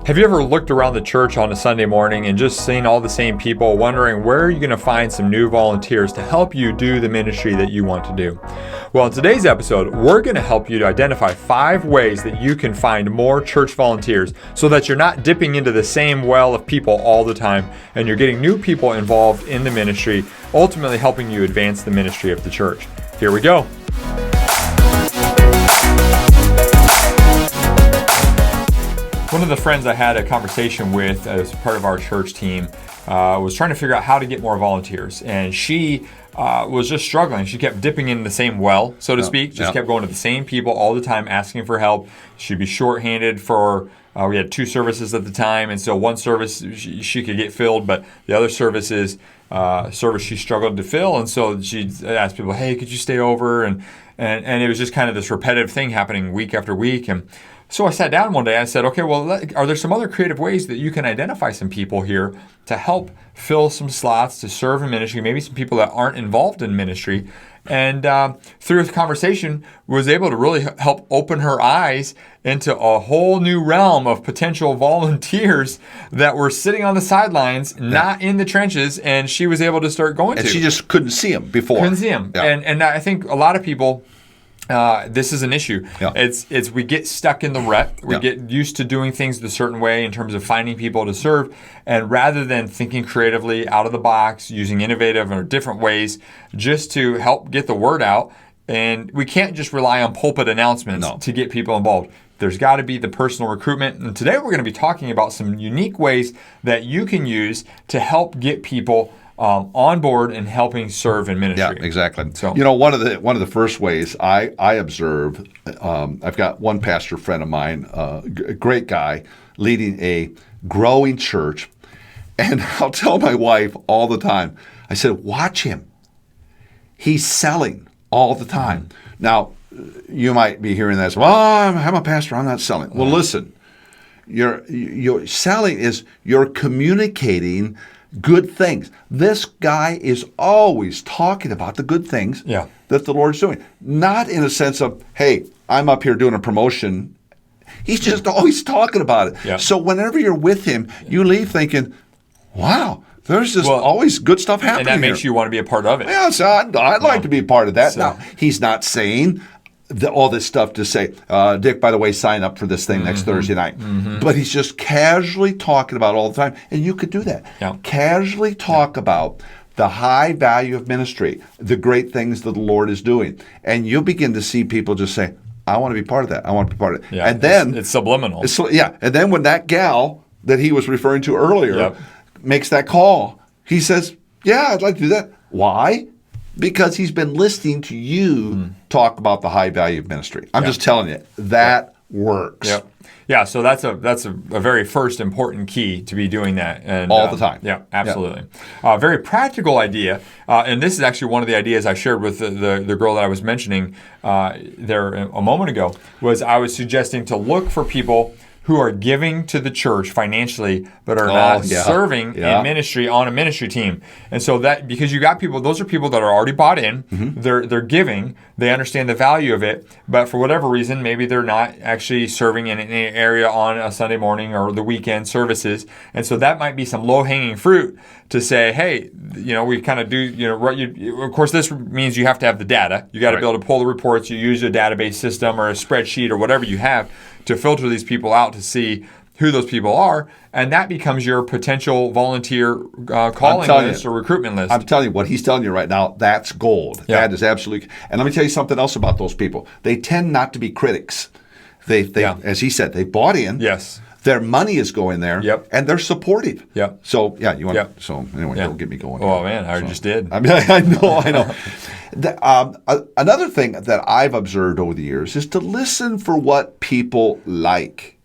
Have you ever looked around the church on a Sunday morning and just seen all the same people, wondering where are you going to find some new volunteers to help you do the ministry that you want to do? Well, in today's episode, we're going to help you to identify 5 ways that you can find more church volunteers so that you're not dipping into the same well of people all the time and you're getting new people involved in the ministry, ultimately helping you advance the ministry of the church. Here we go. One of the friends I had a conversation with as part of our church team was trying to figure out how to get more volunteers. And she was just struggling. She kept dipping in the same well, so to speak. Just kept going to the same people all the time, asking for help. She'd be shorthanded for, we had 2 services at the time. And so one service she could get filled, but the other service she struggled to fill. And so she'd ask people, hey, could you stay over? And it was just kind of this repetitive thing happening week after week. And so I sat down one day and I said, okay, well, are there some other creative ways that you can identify some people here to help fill some slots to serve in ministry, maybe some people that aren't involved in ministry? And through this conversation, was able to really help open her eyes into a whole new realm of potential volunteers that were sitting on the sidelines, not in the trenches, and she was able to start going to. And she just couldn't see them before. Couldn't see them. Yeah. And I think a lot of people... this is an issue. Yeah. It's we get stuck in the rut. We get used to doing things a certain way in terms of finding people to serve. And rather than thinking creatively out of the box, using innovative or different ways just to help get the word out, and we can't just rely on pulpit announcements to get people involved. There's got to be the personal recruitment. And today we're going to be talking about some unique ways that you can use to help get people on board and helping serve in ministry. Yeah, exactly. So, one of the first ways I observe, I've got one pastor friend of mine, a great guy, leading a growing church, and I'll tell my wife all the time, I said, watch him. He's selling all the time. Mm-hmm. Now, you might be hearing that, well, I'm a pastor, I'm not selling. Well, listen, your selling is you're communicating good things. This guy is always talking about the good things that the Lord's doing. Not in a sense of, hey, I'm up here doing a promotion. He's just always talking about it. Yeah. So whenever you're with him, you leave thinking, wow, there's just always good stuff happening. And that makes you want to be a part of it. Yeah, so I'd like to be a part of that. Now, he's not saying all this stuff to say, Dick, by the way, sign up for this thing next Thursday night. Mm-hmm. But he's just casually talking about it all the time. And you could do that. Yeah. Casually talk about the high value of ministry, the great things that the Lord is doing. And you'll begin to see people just say, I want to be part of that. I want to be part of it. Yeah, and then it's subliminal. And then when that gal that he was referring to earlier makes that call, he says, yeah, I'd like to do that. Why? Because he's been listening to you talk about the high value of ministry. I'm just telling you, that works. Yep. Yeah, so that's a very first important key to be doing that. And, all the time. Yeah, absolutely. Very practical idea, and this is actually one of the ideas I shared with the girl that I was mentioning there a moment ago, was I was suggesting to look for people who are giving to the church financially, but are not serving in ministry on a ministry team. And so that, because you got people, those are people that are already bought in, they're giving, they understand the value of it, but for whatever reason, maybe they're not actually serving in any area on a Sunday morning or the weekend services. And so that might be some low-hanging fruit to say, hey, we kind of do, of course, this means you have to have the data. You got to be able to pull the reports. You use a database system or a spreadsheet or whatever you have to filter these people out to see who those people are, and that becomes your potential volunteer calling list or recruitment list. I'm telling you, what he's telling you right now, that's gold. Yeah. That is absolutely. And let me tell you something else about those people. They tend not to be critics. They as he said, they bought in. Yes. Their money is going there, and they're supportive. Yep. So, you want to, so anyway, don't get me going. Oh, man, I just did. I mean, I know. Another thing that I've observed over the years is to listen for what people like.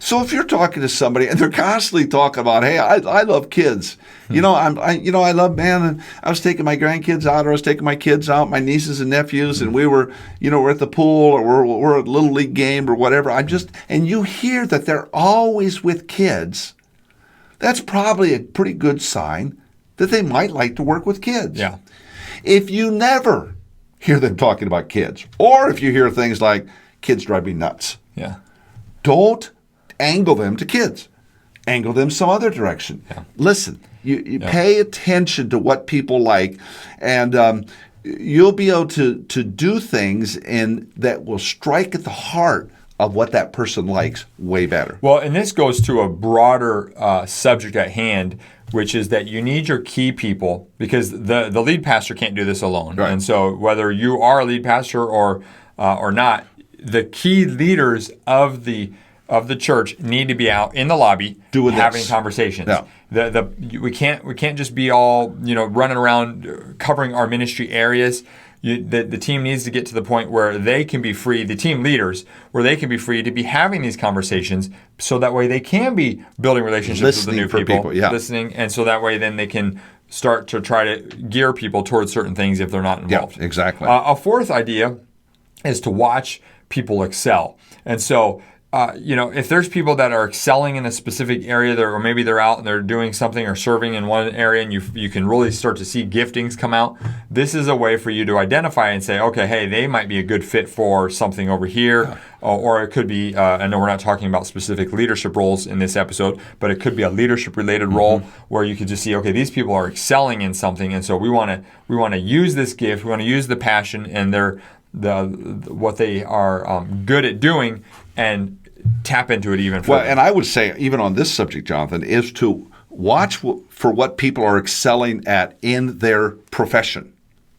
So if you're talking to somebody and they're constantly talking about, hey, I love kids. I love, and I was taking my grandkids out, or I was taking my kids out, my nieces and nephews, and we were, we're at the pool, or we're at a little league game or whatever. And you hear that they're always with kids. That's probably a pretty good sign that they might like to work with kids. Yeah. If you never hear them talking about kids, or if you hear things like, kids drive me nuts. Yeah. Don't angle them to kids. Angle them some other direction. Yeah. Listen, you pay attention to what people like, and you'll be able to do things that will strike at the heart of what that person likes way better. Well, and this goes to a broader subject at hand, which is that you need your key people, because the lead pastor can't do this alone. Right. And so whether you are a lead pastor or not, the key leaders of the church need to be out in the lobby having conversations. Yeah. We can't just be all running around covering our ministry areas. The team needs to get to the point where they can be free, the team leaders, where they can be free to be having these conversations, so that way they can be building relationships with the new people. Listening, and so that way then they can start to try to gear people towards certain things if they're not involved. Yeah, exactly. A fourth idea is to watch people excel. And so if there's people that are excelling in a specific area, or maybe they're out and they're doing something or serving in one area, and you can really start to see giftings come out, this is a way for you to identify and say, okay, hey, they might be a good fit for something over here. Or it could be, I know we're not talking about specific leadership roles in this episode, but it could be a leadership-related role where you could just see, okay, these people are excelling in something, and so we want to use this gift, we want to use the passion and what they are good at doing, and tap into it even further. Well, and I would say, even on this subject, Jonathan, is to watch for what people are excelling at in their profession,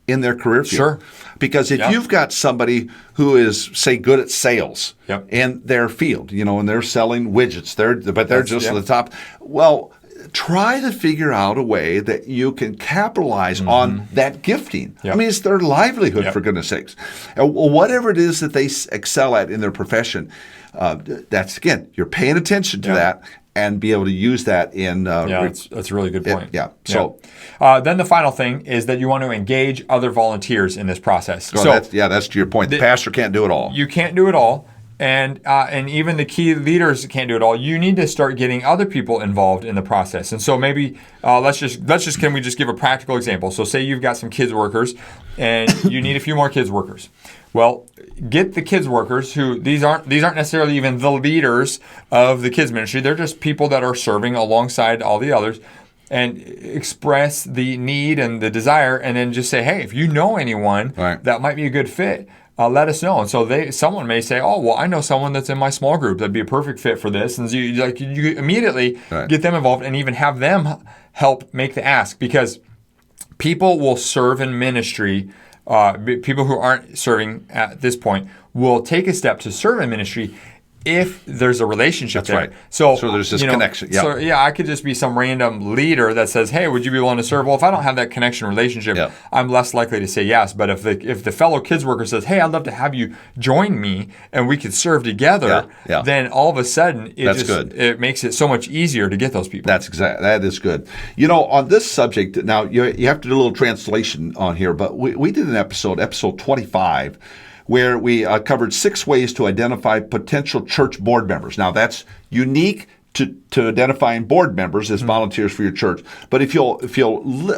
in their career field. Sure. Because if you've got somebody who is, say, good at sales in their field, and they're selling widgets, but they're just at the top, well, try to figure out a way that you can capitalize on that gifting. I mean, it's their livelihood, for goodness sakes. Whatever it is that they excel at in their profession, that's, again, you're paying attention to that and be able to use that in... that's a really good point. So then the final thing is that you want to engage other volunteers in this process. That's to your point. The pastor can't do it all. You can't do it all. And even the key leaders can't do it all. You need to start getting other people involved in the process. And so maybe can we just give a practical example? So say you've got some kids workers, and you need a few more kids workers. Well, get the kids workers who these aren't necessarily even the leaders of the kids ministry. They're just people that are serving alongside all the others, and express the need and the desire, and then just say, hey, if you know anyone that might be a good fit, let us know. And so someone may say, oh, well, I know someone that's in my small group that'd be a perfect fit for this. And so you immediately get them involved and even have them help make the ask, because people will serve in ministry. People who aren't serving at this point will take a step to serve in ministry if there's a relationship there. Right. So there's this connection. Yeah. So I could just be some random leader that says, hey, would you be willing to serve? Well, if I don't have that connection relationship, I'm less likely to say yes. But if the fellow kids worker says, hey, I'd love to have you join me and we could serve together, then all of a sudden it makes it so much easier to get those people. That is good. On this subject, now you have to do a little translation on here, but we did an episode 25, where we covered 6 ways to identify potential church board members. Now, that's unique to identifying board members as volunteers for your church. But if you'll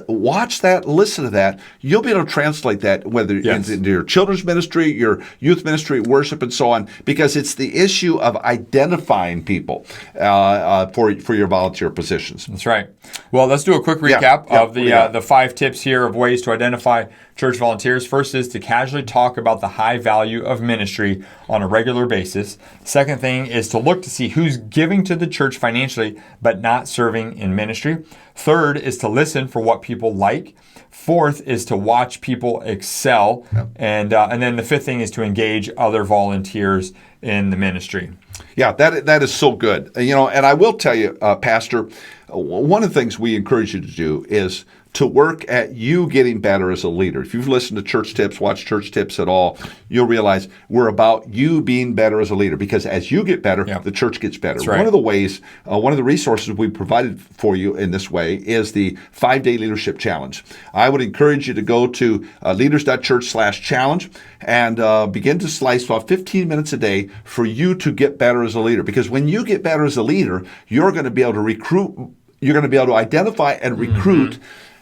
watch that, listen to that, you'll be able to translate that into your children's ministry, your youth ministry, worship, and so on, because it's the issue of identifying people for your volunteer positions. That's right. Well, let's do a quick recap of the 5 tips here of ways to identify church volunteers. First is to casually talk about the high value of ministry on a regular basis. Second thing is to look to see who's giving to the church financially but not serving in ministry. Third is to listen for what people like. Fourth is to watch people excel. And then the fifth thing is to engage other volunteers in the ministry. Yeah, that is so good. And I will tell you, Pastor, one of the things we encourage you to do is to work at you getting better as a leader. If you've listened to Church Tips, watched Church Tips at all, you'll realize we're about you being better as a leader, because as you get better, the church gets better. That's right. One of the ways, one of the resources we provided for you in this way is the 5-day leadership challenge. I would encourage you to go to Leaders.Church/challenge and begin to slice off 15 minutes a day for you to get better as a leader. Because when you get better as a leader, you're going to be able to recruit, you're going to be able to identify and recruit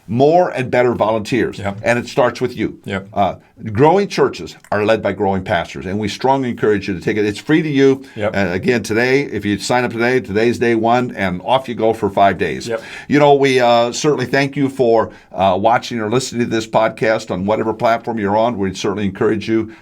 more and better volunteers. Yep. And it starts with you. Yep. Growing churches are led by growing pastors, and we strongly encourage you to take it. It's free to you. Yep. Again, today, if you sign up today, today's day one, and off you go for 5 days. Yep. We certainly thank you for watching or listening to this podcast on whatever platform you're on. We'd certainly encourage you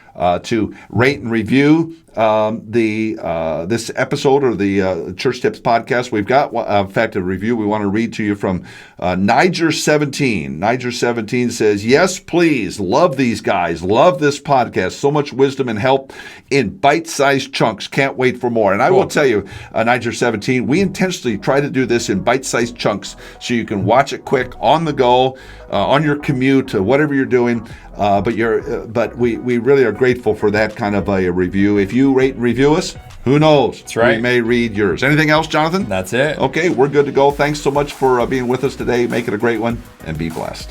to rate and review this episode or the Church Tips podcast. We've got, in fact, a review we want to read to you from Niger17. Niger17 says, "Yes, please. Love these guys. Love this podcast. So much wisdom and help in bite-sized chunks. Can't wait for more." And I will tell you, Niger17, we intentionally try to do this in bite-sized chunks so you can watch it quick, on the go, on your commute, whatever you're doing. But we really are grateful for that kind of a review. If you rate and review us, who knows? That's right. We may read yours. Anything else, Jonathan? That's it. Okay, we're good to go. Thanks so much for being with us today. Make it a great one, and be blessed.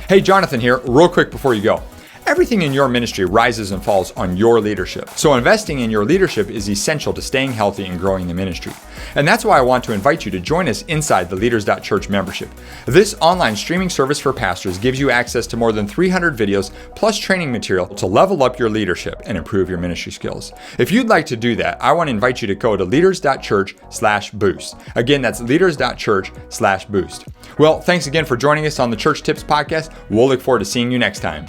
Hey, Jonathan here, real quick before you go. Everything in your ministry rises and falls on your leadership. So investing in your leadership is essential to staying healthy and growing the ministry. And that's why I want to invite you to join us inside the Leaders.Church membership. This online streaming service for pastors gives you access to more than 300 videos plus training material to level up your leadership and improve your ministry skills. If you'd like to do that, I want to invite you to go to Leaders.Church/boost. Again, that's Leaders.Church/boost. Well, thanks again for joining us on the Church Tips podcast. We'll look forward to seeing you next time.